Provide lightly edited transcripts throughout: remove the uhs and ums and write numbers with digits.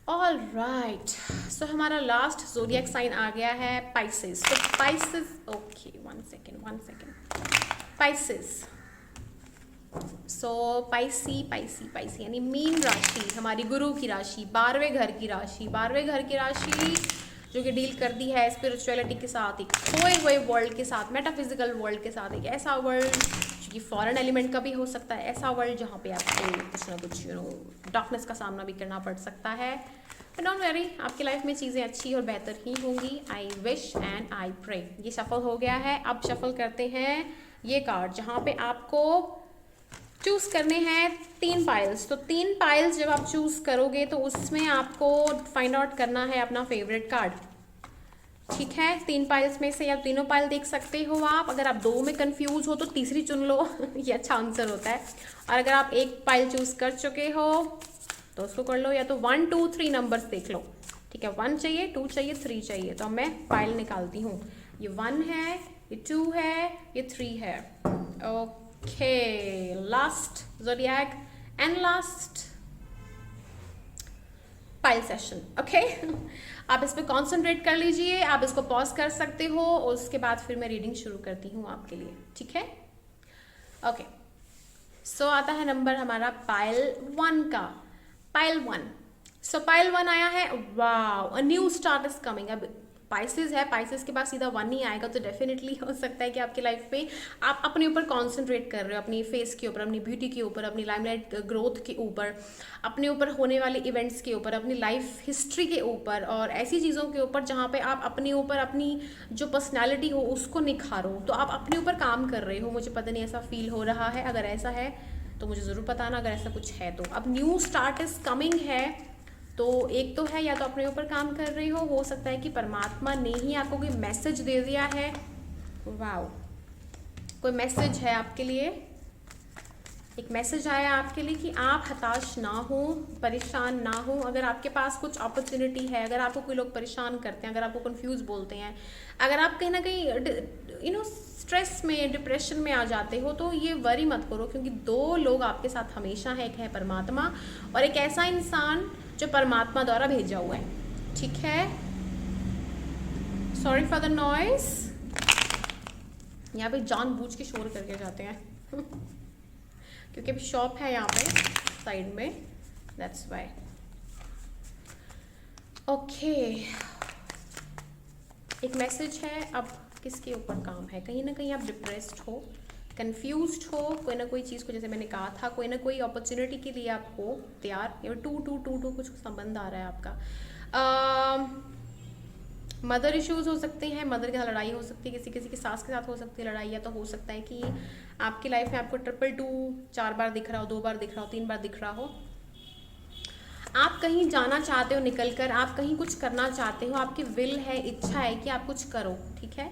All right, सो हमारा last zodiac sign आ गया है पाइसेस। तो Pisces, okay one second Pisces. So पाइसी यानी मीन राशि, हमारी गुरु की राशि, 12वें घर की राशि, 12वें घर की राशि जो कि डील करती है स्पिरिचुअलिटी के साथ, एक खोए हुए वर्ल्ड के साथ, मेटाफिजिकल वर्ल्ड के साथ, एक ऐसा वर्ल्ड जो कि फॉरेन एलिमेंट का भी हो सकता है, ऐसा वर्ल्ड जहाँ पे आपको कुछ ना कुछ डार्कनेस का सामना भी करना पड़ सकता है। बट डोंट वरी, आपकी लाइफ में चीज़ें अच्छी और बेहतर ही होंगी। I wish and I pray. ये सफल हो गया है। अब शफल करते हैं ये कार्ड जहाँ पे आपको चूज करने हैं 3 पाइल्स। तो 3 पाइल्स जब आप चूज करोगे तो उसमें आपको फाइंड आउट करना है अपना फेवरेट कार्ड। ठीक है, 3 पाइल्स में से आप तीनों पाइल देख सकते हो। आप अगर आप 2 में कंफ्यूज हो तो तीसरी चुन लो ये अच्छा आंसर होता है। और अगर आप एक पाइल चूज कर चुके हो तो उसको कर लो, या तो 1 2 3 नंबर्स देख लो। ठीक है, 1 चाहिए, 2 चाहिए, 3 चाहिए। तो अब मैं पाइल निकालती हूँ। ये 1 है, ये 2 है, ये 3 है। Okay, last zodiac and last pile session. Okay आप इस पर कॉन्सेंट्रेट कर लीजिए, आप इसको पॉज कर सकते हो और उसके बाद फिर मैं रीडिंग शुरू करती हूँ आपके लिए। ठीक है, ओके। सो आता है नंबर हमारा पाइल 1 का। पाइल 1, सो पाइल 1 आया है। Wow, a new start is coming. अब पाइसेस है, पाइसेस के बाद सीधा 1 ही आएगा, तो डेफिनेटली हो सकता है कि आपकी लाइफ में आप अपने ऊपर कॉन्सेंट्रेट कर रहे हो, अपनी फेस के ऊपर, अपनी ब्यूटी के ऊपर, अपनी लाइमलाइट ग्रोथ के ऊपर, अपने ऊपर होने वाले इवेंट्स के ऊपर, अपनी लाइफ हिस्ट्री के ऊपर और ऐसी चीज़ों के ऊपर जहाँ पे आप अपने ऊपर अपनी जो पर्सनैलिटी हो उसको निखारो। तो आप अपने ऊपर काम कर रहे हो, मुझे पता नहीं ऐसा फील हो रहा है। अगर ऐसा है तो मुझे ज़रूर बताना, अगर ऐसा कुछ है तो। अब न्यू स्टार्ट इज कमिंग है, तो एक तो है या तो अपने ऊपर काम कर रहे हो सकता है कि परमात्मा ने ही आपको कोई मैसेज दे दिया है। वाओ, कोई मैसेज है आपके लिए, एक मैसेज आया आपके लिए कि आप हताश ना हो, परेशान ना हो। अगर आपके पास कुछ अपॉर्चुनिटी है, अगर आपको कोई लोग परेशान करते हैं, अगर आपको कंफ्यूज बोलते हैं, अगर आप कहीं ना कहीं स्ट्रेस में, डिप्रेशन में आ जाते हो, तो ये वरी मत करो, क्योंकि 2 लोग आपके साथ हमेशा है। एक है परमात्मा और एक ऐसा इंसान जो परमात्मा द्वारा भेजा हुआ है। ठीक है, सॉरी फॉर द नॉइस, यहाँ पे जानबूझ के शोर करके जाते हैं क्योंकि अभी शॉप है यहाँ पे साइड में, दैट्स वाई। ओके, एक मैसेज है। अब किसके ऊपर काम है? कहीं ना कहीं आप डिप्रेस्ड हो, कंफ्यूज्ड हो, कोई ना कोई चीज़ को, जैसे मैंने कहा था, कोई ना कोई अपॉर्चुनिटी के लिए आप हो तैयार। या 2 कुछ संबंध आ रहा है आपका। मदर इश्यूज हो सकते हैं, मदर के साथ लड़ाई हो सकती है, किसी किसी की सास के साथ हो सकती है लड़ाई। या तो हो सकता है कि आपकी लाइफ में आपको 222 4 बार दिख रहा हो, 2 बार दिख रहा हो, 3 बार दिख रहा हो। आप कहीं जाना चाहते हो निकल कर, आप कहीं कुछ करना चाहते हो, आपकी विल है, इच्छा है कि आप कुछ करो। ठीक है,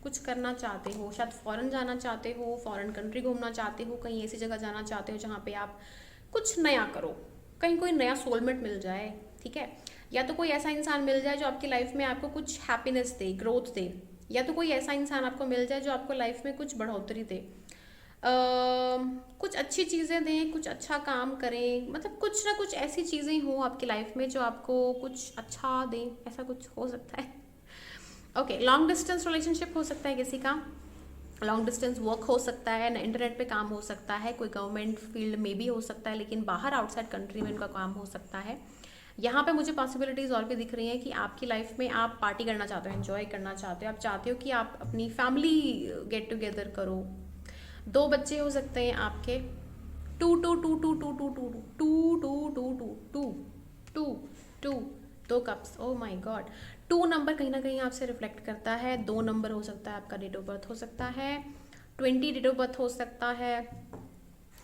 कुछ करना चाहते हो, शायद फॉरेन जाना चाहते हो, फॉरेन कंट्री घूमना चाहते हो, कहीं ऐसी जगह जाना चाहते हो जहाँ पे आप कुछ नया करो, कहीं कोई नया सोलमेट मिल जाए। ठीक है, या तो कोई ऐसा इंसान मिल जाए जो आपकी लाइफ में आपको कुछ हैप्पीनेस दे, ग्रोथ दे, या तो कोई ऐसा इंसान आपको मिल जाए जो आपको लाइफ में कुछ बढ़ोतरी दे, कुछ अच्छी चीज़ें दें, कुछ अच्छा काम करें। मतलब कुछ ना कुछ ऐसी चीज़ें हो आपकी लाइफ में जो आपको कुछ अच्छा दें, ऐसा कुछ हो सकता है। ओके, लॉन्ग डिस्टेंस रिलेशनशिप हो सकता है किसी का, लॉन्ग डिस्टेंस वर्क हो सकता है ना, इंटरनेट पे काम हो सकता है, कोई गवर्नमेंट फील्ड में भी हो सकता है, लेकिन बाहर आउटसाइड कंट्री में उनका काम हो सकता है। यहाँ पे मुझे पॉसिबिलिटीज़ और भी दिख रही हैं कि आपकी लाइफ में आप पार्टी करना चाहते हो, एंजॉय करना चाहते हो, आप चाहते हो कि आप अपनी फैमिली गेट टुगेदर करो। 2 बच्चे हो सकते हैं आपके। Two two two two two two two two two two two two two two 2 cups, oh my God. 2 number कहीं ना कहीं आपसे रिफ्लेक्ट करता है। 2 नंबर हो सकता है आपका डेट ऑफ बर्थ हो सकता है, 20 डेट ऑफ बर्थ हो सकता है,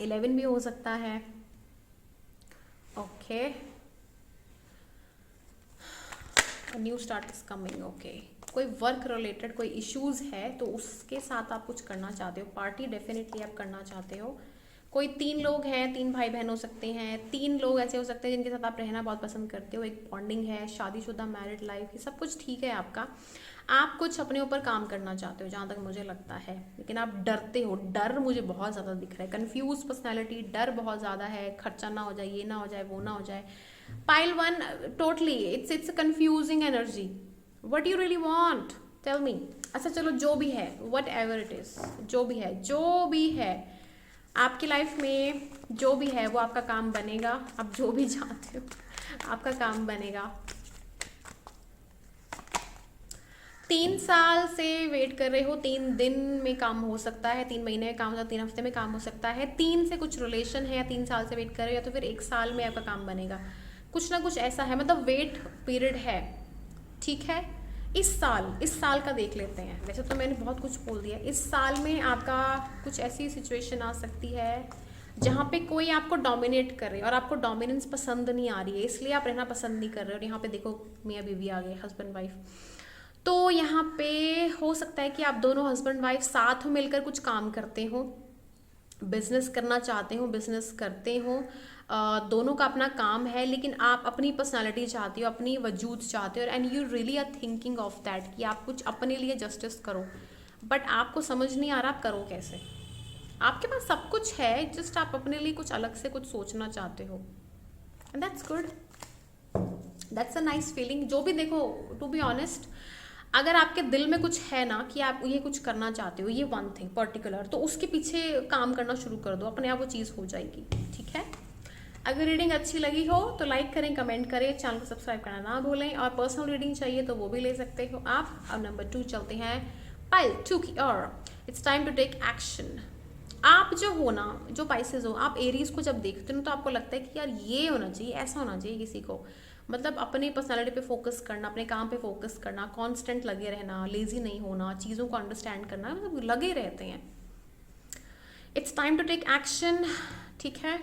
11 भी हो सकता है। Okay, new start is coming. Okay, कोई वर्क रिलेटेड कोई इश्यूज है तो उसके साथ आप कुछ करना चाहते हो, पार्टी डेफिनेटली आप करना चाहते हो। कोई 3 लोग हैं, 3 भाई बहन हो सकते हैं, 3 लोग ऐसे हो सकते हैं जिनके साथ आप रहना बहुत पसंद करते हो, एक बॉन्डिंग है, शादीशुदा, मैरिड लाइफ, ये सब कुछ ठीक है आपका। आप कुछ अपने ऊपर काम करना चाहते हो जहाँ तक मुझे लगता है, लेकिन आप डरते हो। डर मुझे बहुत ज़्यादा दिख रहा है, कन्फ्यूज पर्सनैलिटी, डर बहुत ज़्यादा है, खर्चा ना हो जाए, ये ना हो जाए, वो ना हो जाए। Pile one, totally it's a confusing energy. What you really want, tell me. अच्छा चलो, जो भी है, वट एवर इट इज, जो भी है आपकी लाइफ में, जो भी है वो आपका काम बनेगा. आप जो भी चाहते हो आपका काम बनेगा. 3 साल से वेट कर रहे हो, 3 दिन में काम हो सकता है, 3 महीने में काम हो सकता है, 3 हफ्ते में काम हो सकता है. 3 से कुछ रिलेशन है, या 3 साल से वेट कर रहे हो, या तो फिर 1 साल में आपका काम बनेगा. कुछ ना कुछ ऐसा है, मतलब वेट पीरियड है. ठीक है, इस साल का देख लेते हैं. वैसे तो मैंने बहुत कुछ बोल दिया. इस साल में आपका कुछ ऐसी सिचुएशन आ सकती है जहाँ पे कोई आपको डोमिनेट कर रहे हैं और आपको डोमिनेंस पसंद नहीं आ रही है, इसलिए आप रहना पसंद नहीं कर रहे हो. और यहाँ पे देखो, मियाँ बीवी आ गए, हस्बैंड वाइफ. तो यहाँ पे हो सकता है कि आप दोनों हस्बैंड वाइफ साथ में मिलकर कुछ काम करते हो, बिजनेस करना चाहते हो, बिजनेस करते हो. दोनों का अपना काम है, लेकिन आप अपनी पर्सनालिटी चाहते हो, अपनी वजूद चाहते हो, and you really are thinking of that कि आप कुछ अपने लिए जस्टिस करो. बट आपको समझ नहीं आ रहा आप करो कैसे. आपके पास सब कुछ है, जस्ट आप अपने लिए कुछ अलग से कुछ सोचना चाहते हो. And that's good, that's a nice feeling. जो भी देखो, टू बी ऑनेस्ट, अगर आपके दिल में कुछ है ना कि आप ये कुछ करना चाहते हो, ये वन थिंग पर्टिकुलर, तो उसके पीछे काम करना शुरू कर दो, अपने आप वो चीज़ हो जाएगी. ठीक है. अगर रीडिंग अच्छी लगी हो तो लाइक करें, कमेंट करें, चैनल को सब्सक्राइब करना ना भूलें. और पर्सनल रीडिंग चाहिए तो वो भी ले सकते हो आप. अब नंबर 2 चलते हैं, पाइल 2 की ओर. It's time to take action. आप जो हो ना, जो पाइसेस हो, आप एरीज को जब देखते हो तो आपको लगता है कि यार ये होना चाहिए, ऐसा होना चाहिए किसी को. मतलब अपनी पर्सनालिटी पे फोकस करना, अपने काम पे फोकस करना, कांस्टेंट लगे रहना, लेजी नहीं होना, चीज़ों को अंडरस्टैंड करना, मतलब लगे रहते हैं. It's time to take action. ठीक है.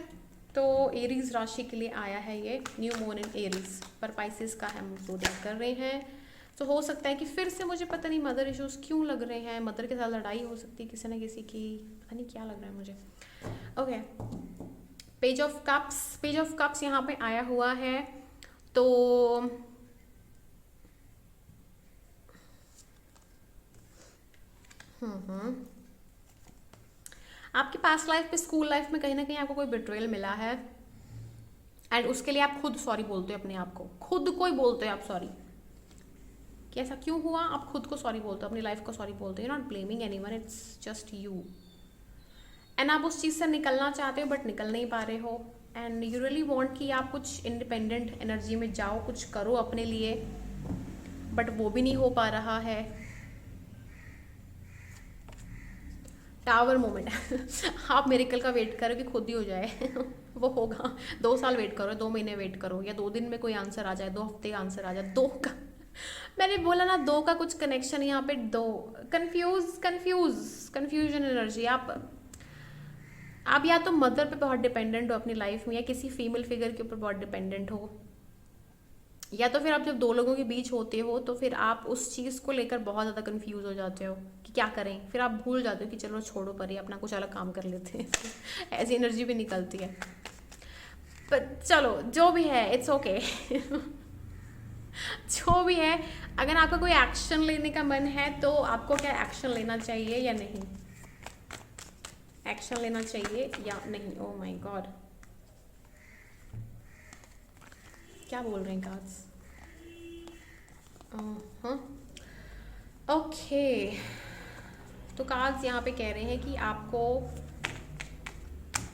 तो एरीज राशि के लिए आया है ये न्यू मून इन एरीज, पर पाइसेस का हम जोडियाक कर रहे हैं. तो हो सकता है कि फिर से, मुझे पता नहीं मदर इश्यूज क्यों लग रहे हैं, मदर के साथ लड़ाई हो सकती है किसी न किसी की, पता नहीं क्या लग रहा है मुझे. ओके, पेज ऑफ कप्स यहाँ पे आया हुआ है. तो आपकी पास्ट लाइफ पे, स्कूल लाइफ में कहीं ना कहीं आपको कोई बिट्रेयल मिला है, एंड उसके लिए आप खुद सॉरी बोलते हो अपने आप को, खुद को ही बोलते हो आप सॉरी कि ऐसा क्यों हुआ. आप खुद को सॉरी बोलते हो, अपनी लाइफ को सॉरी बोलते हो. You not blaming anyone, it's just you. And आप उस चीज़ से निकलना चाहते हो बट निकल नहीं पा रहे हो. एंड यू रियली वांट कि आप कुछ इंडिपेंडेंट एनर्जी में जाओ, कुछ करो अपने लिए, बट वो भी नहीं हो पा रहा है. Tower moment. आप मिरेकल का वेट करो कि खुद ही हो जाए. वो होगा. 2 साल वेट करो, 2 महीने वेट करो, या 2 दिन में कोई आंसर आ जाए, 2 हफ्ते का आंसर आ जाए. 2 का मैंने बोला ना, 2 का कुछ कनेक्शन यहाँ पे. 2 कंफ्यूजन एनर्जी. आप या तो मदर पे बहुत डिपेंडेंट हो अपनी लाइफ में, या किसी फीमेल फिगर के ऊपर बहुत डिपेंडेंट हो, या तो फिर आप जब 2 लोगों के बीच होते हो तो फिर आप उस चीज़ को लेकर बहुत ज़्यादा कंफ्यूज हो जाते हो कि क्या करें. फिर आप भूल जाते हो कि चलो छोड़ो, पर अपना कुछ अलग काम कर लेते हैं. ऐसी एनर्जी भी निकलती है. पर चलो, जो भी है इट्स ओके. जो भी है, अगर आपका कोई एक्शन लेने का मन है तो आपको क्या एक्शन लेना चाहिए या नहीं, एक्शन लेना चाहिए या नहीं. ओह माय गॉड, क्या बोल रहे हैं कार्ड्स. ओके, तो कार्ड्स यहाँ पे कह रहे हैं कि आपको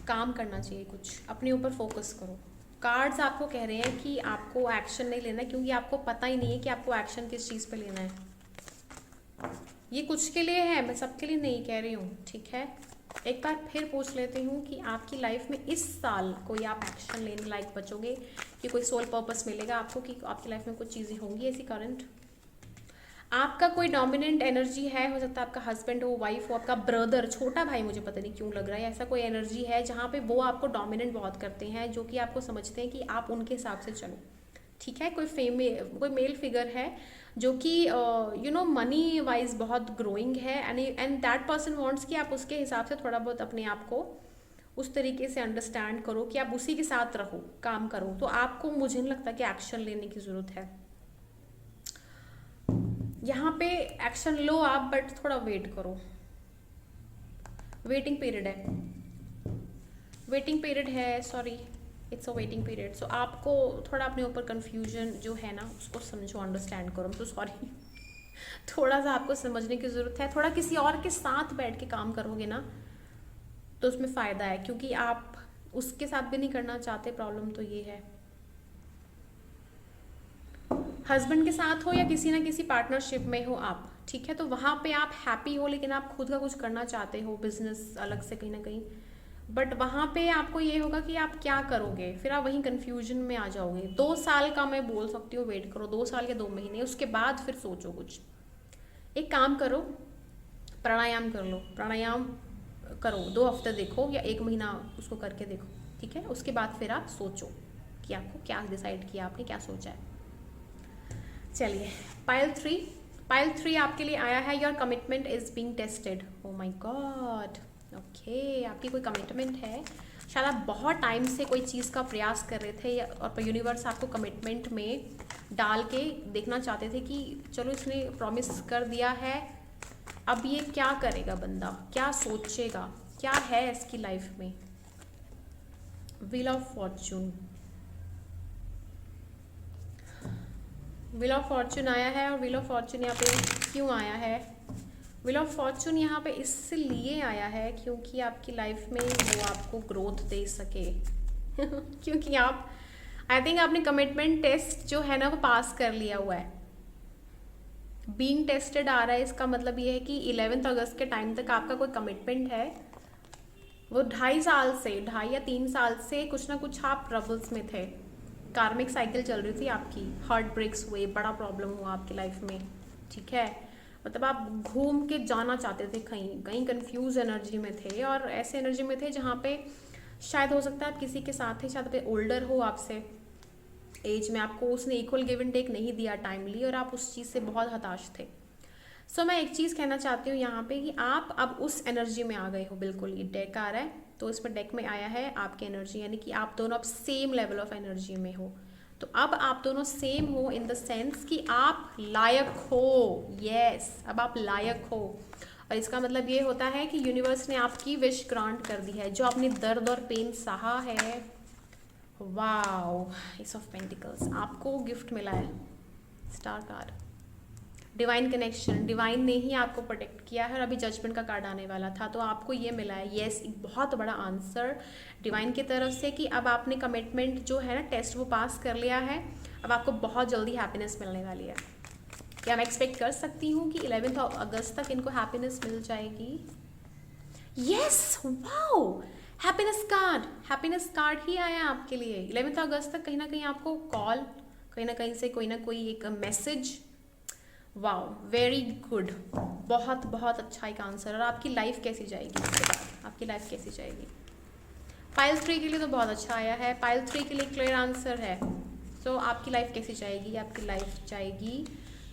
काम करना चाहिए, कुछ अपने ऊपर फोकस करो. कार्ड्स आपको कह रहे हैं कि आपको एक्शन नहीं लेना है, क्योंकि आपको पता ही नहीं है कि आपको एक्शन किस चीज़ पे लेना है. ये कुछ के लिए है, मैं सबके लिए नहीं कह रही हूँ. ठीक है. एक बार फिर पूछ लेती हूँ कि आपकी लाइफ में इस साल कोई आप एक्शन लेने लायक बचोगे, कि कोई सोल पर्पस मिलेगा आपको, कि आपकी लाइफ में कुछ चीज़ें होंगी ऐसी करंट. आपका कोई डोमिनेंट एनर्जी है, हो सकता है आपका हस्बैंड हो, वाइफ हो, आपका ब्रदर, छोटा भाई, मुझे पता नहीं क्यों लग रहा है ऐसा कोई एनर्जी है जहाँ पे वो आपको डोमिनेंट बहुत करते हैं, जो कि आपको समझते हैं कि आप उनके हिसाब से चलो. ठीक है. कोई मेल फिगर है जो कि यू नो मनी वाइज बहुत ग्रोइंग है, एंड दैट पर्सन वांट्स कि आप उसके हिसाब से थोड़ा बहुत अपने आप को उस तरीके से अंडरस्टैंड करो कि आप उसी के साथ रहो, काम करो. तो आपको, मुझे नहीं लगता कि एक्शन लेने की ज़रूरत है यहाँ पे. एक्शन लो आप, बट थोड़ा वेट करो. वेटिंग पीरियड है, sorry. It's a waiting period. So आपको थोड़ा अपने ऊपर कन्फ्यूजन जो है ना उसको समझो, अंडरस्टैंड करो। तो सॉरी थोड़ा सा आपको समझने की ज़रूरत है। थोड़ा किसी और के साथ बैठ के काम करोगे ना तो उसमें फ़ायदा है, क्योंकि आप उसके साथ भी नहीं करना चाहते। प्रॉब्लम तो ये है, हस्बैंड के साथ हो या किसी ना किसी पार्टनरशिप में हो आप, ठीक है, तो वहाँ पे आप हैप्पी हो लेकिन आप खुद का कुछ करना चाहते हो, बिजनेस अलग से कहीं ना कहीं, बट वहाँ पे आपको ये होगा कि आप क्या करोगे, फिर आप वहीं कन्फ्यूजन में आ जाओगे। 2 साल का मैं बोल सकती हूँ वेट करो, 2 साल या 2 महीने, उसके बाद फिर सोचो कुछ। एक काम करो, प्राणायाम कर लो, प्राणायाम करो, 2 हफ्ते देखो या 1 महीना उसको करके देखो, ठीक है, उसके बाद फिर आप सोचो कि आपको क्या डिसाइड किया, आपने क्या सोचा है। चलिए, पाइल 3 आपके लिए आया है, your commitment is being tested. O my God, okay, आपकी कोई कमिटमेंट है, शायद आप बहुत टाइम से कोई चीज़ का प्रयास कर रहे थे और यूनिवर्स आपको कमिटमेंट में डाल के देखना चाहते थे कि चलो इसने प्रॉमिस कर दिया है, अब ये क्या करेगा बंदा, क्या सोचेगा, क्या है इसकी लाइफ में। Wheel of Fortune, wheel of Fortune आया है। और व्हील ऑफ फॉर्चून यहाँ पे क्यों आया है? व्हील ऑफ फॉर्चून यहाँ पे इसलिए आया है क्योंकि आपकी लाइफ में वो आपको ग्रोथ दे सके क्योंकि आप, आई थिंक आपने कमिटमेंट टेस्ट जो है ना वो पास कर लिया हुआ है। बीइंग टेस्टेड आ रहा है, इसका मतलब ये है कि 11 अगस्त के टाइम तक आपका कोई कमिटमेंट है, वो 2.5 साल से, 2.5 या 3 साल से कुछ ना कुछ आप ट्रबल्स में थे, कार्मिक साइकिल चल रही थी आपकी, हार्ट ब्रेक्स हुए, बड़ा प्रॉब्लम हुआ आपकी लाइफ में, ठीक है, मतलब आप घूम के जाना चाहते थे कहीं कहीं, कंफ्यूज एनर्जी में थे, और ऐसे एनर्जी में थे जहाँ पे शायद हो सकता है आप किसी के साथ थे, शायद ओल्डर हो आपसे एज में, आपको उसने इक्वल गिव एंड टेक नहीं दिया टाइमली, और आप उस चीज़ से बहुत हताश थे। सो मैं एक चीज़ कहना चाहती हूँ यहाँ पे कि आप अब उस एनर्जी में आ गए हो, बिल्कुल। ये डेक आ रहा है तो इसमें डेक में आया है आपकी एनर्जी, यानी कि आप दोनों अब सेम लेवल ऑफ एनर्जी में हो। तो अब आप दोनों सेम हो इन द सेंस कि आप लायक हो, यस, अब आप लायक हो। और इसका मतलब ये होता है कि यूनिवर्स ने आपकी विश ग्रांट कर दी है, जो आपने दर्द और पेन सहा है। वाओ, एस ऑफ पेंटिकल्स आपको गिफ्ट मिला है, star card, divine connection, divine ने ही आपको प्रोटेक्ट किया है। और अभी जजमेंट का कार्ड आने वाला था तो आपको ये मिला है, यस, एक बहुत बड़ा आंसर डिवाइन की तरफ से कि अब आपने कमिटमेंट जो है ना टेस्ट वो पास कर लिया है, अब आपको बहुत जल्दी हैप्पीनेस मिलने वाली है। क्या मैं एक्सपेक्ट कर सकती हूँ कि 11 अगस्त तक इनको हैप्पीनेस मिल जाएगी? यस, वाओ, हैप्पीनेस कार्ड ही आया आपके लिए। 11 अगस्त तक कहीं ना कहीं आपको कॉल, कहीं ना कहीं से कोई ना कोई एक मैसेज। वाओ, वेरी गुड, बहुत बहुत अच्छा एक आंसर। और आपकी लाइफ कैसी जाएगी इसके बाद, आपकी लाइफ कैसी जाएगी? पाइल 3 के लिए तो बहुत अच्छा आया है, पाइल 3 के लिए क्लियर आंसर है। सो आपकी लाइफ कैसी जाएगी? आपकी लाइफ जाएगी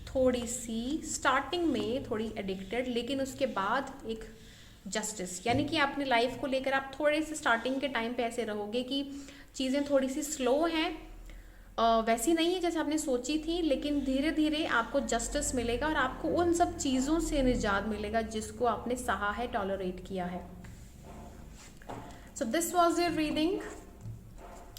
थोड़ी सी स्टार्टिंग में थोड़ी एडिक्टेड, लेकिन उसके बाद एक जस्टिस, यानी कि अपनी लाइफ को लेकर आप थोड़े से स्टार्टिंग के टाइम पे ऐसे रहोगे कि चीज़ें थोड़ी सी स्लो हैं, वैसी नहीं है जैसे आपने सोची थी, लेकिन धीरे धीरे आपको जस्टिस मिलेगा और आपको उन सब चीज़ों से निजात मिलेगा जिसको आपने सहा है, टॉलरेट किया है। So this was your reading,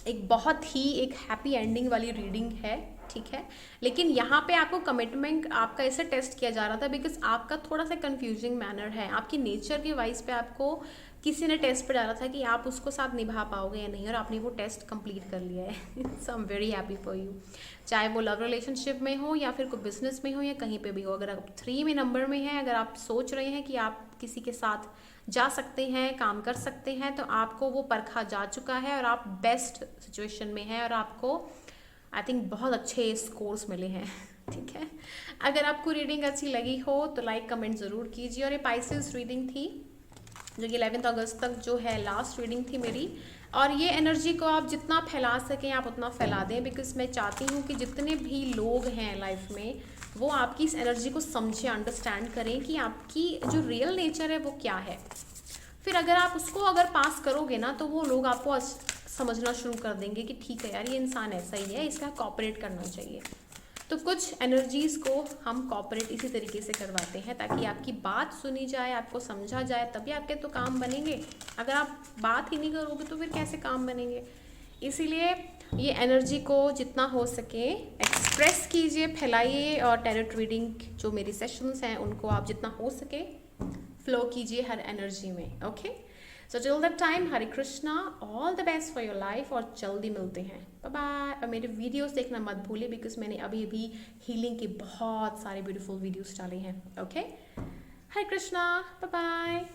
एक बहुत ही एक हैप्पी एंडिंग वाली रीडिंग है, ठीक है, लेकिन यहाँ पे आपको कमिटमेंट आपका ऐसे टेस्ट किया जा रहा था बिकॉज आपका थोड़ा सा कंफ्यूजिंग मैनर है, आपकी नेचर के वाइज पे आपको किसी ने टेस्ट पे डाला था कि आप उसको साथ निभा पाओगे या नहीं, और आपने वो टेस्ट कंप्लीट कर लिया है। So I am very happy for you, चाहे वो लव रिलेशनशिप में हो या फिर कोई बिजनेस में हो या कहीं पे भी हो। अगर आप 3 में नंबर में हैं, अगर आप सोच रहे हैं कि आप किसी के साथ जा सकते हैं, काम कर सकते हैं, तो आपको वो परखा जा चुका है और आप बेस्ट सिचुएशन में हैं और आपको आई थिंक बहुत अच्छे स्कोर्स मिले हैं, ठीक है। अगर आपको रीडिंग अच्छी लगी हो तो लाइक कमेंट ज़रूर कीजिए। और ये पाइसेस रीडिंग थी जो कि 11 अगस्त तक जो है लास्ट रीडिंग थी मेरी, और ये एनर्जी को आप जितना फैला सकें आप उतना फैला दें, बिकॉज मैं चाहती हूँ कि जितने भी लोग हैं लाइफ में वो आपकी इस एनर्जी को समझें, अंडरस्टैंड करें कि आपकी जो रियल नेचर है वो क्या है। फिर अगर आप उसको अगर पास करोगे ना तो वो लोग आपको समझना शुरू कर देंगे कि ठीक है यार, ये इंसान ऐसा ही है, इसका कॉपरेट करना चाहिए। तो कुछ एनर्जीज़ को हम कॉपरेट इसी तरीके से करवाते हैं ताकि आपकी बात सुनी जाए, आपको समझा जाए, तभी आपके तो काम बनेंगे। अगर आप बात ही नहीं करोगे तो फिर कैसे काम बनेंगे? इसीलिए ये एनर्जी को जितना हो सके एक्सप्रेस कीजिए, फैलाइए, और टैरोट रीडिंग जो मेरी सेशंस हैं उनको आप जितना हो सके फ्लो कीजिए हर एनर्जी में। Okay, so till that time, Hare Krishna, all the best for your life, और जल्दी मिलते हैं। Bye bye. और मेरे वीडियोस देखना मत भूलिए, बिकॉज मैंने अभी अभी हीलिंग के बहुत सारे ब्यूटीफुल वीडियोस डाले हैं। ओके, हरे कृष्णा, बाय बाय।